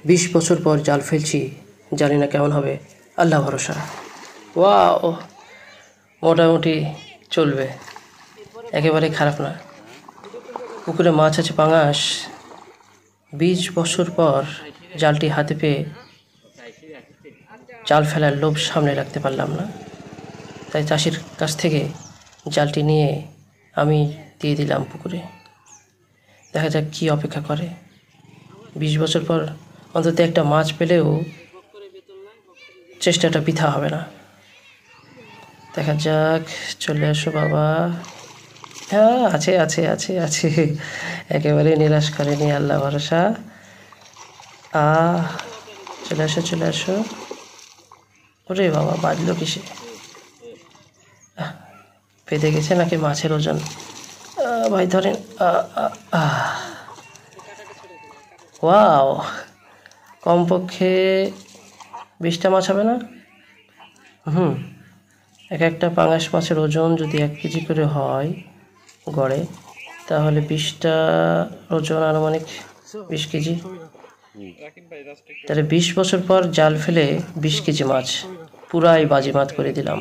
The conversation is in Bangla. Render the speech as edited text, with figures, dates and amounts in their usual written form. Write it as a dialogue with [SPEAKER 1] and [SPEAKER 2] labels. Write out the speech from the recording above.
[SPEAKER 1] 20 বছর পর জাল ফেলছি, জানি না কেমন হবে, আল্লাহ ভরসা। ওয়াও, মোটামুটি চলবে, একেবারে খারাপ না। পুকুরে মাছ আছে পাঙাশ। 20 বছর পর জালটি হাতে পেয়ে জাল ফেলার লোভ সামনে রাখতে পারলাম না, তাই চাষির কাছ থেকে জালটি নিয়ে আমি দিয়ে দিলাম পুকুরে। দেখা যাক কী অপেক্ষা করে। 20 বছর পর অন্তত একটা মাছ পেলেও চেষ্টাটা বৃথা হবে না। দেখা যাক, চলে আসো বাবা। হ্যাঁ, আছে আছে আছে আছে, একেবারে নিরাশ করেনি, আল্লাহ ভরসা। চলে আসো চলে আসো। ওরে বাবা, বাজলো কিসে? পেতে গেছে নাকি মাছের ওজন? ভাই ধরেন। ওয়াও, কমপক্ষে 20টা মাছ হবে না? এক একটা পাঙাশ মাছের ওজন যদি 1 কেজি করে হয় গড়ে, তাহলে 20টা ওজন আনুমানিক 20 কেজি। তাহলে 20 বছর পর জাল ফেলে 20 কেজি মাছ পুরাই বাজিমাত করে দিলাম।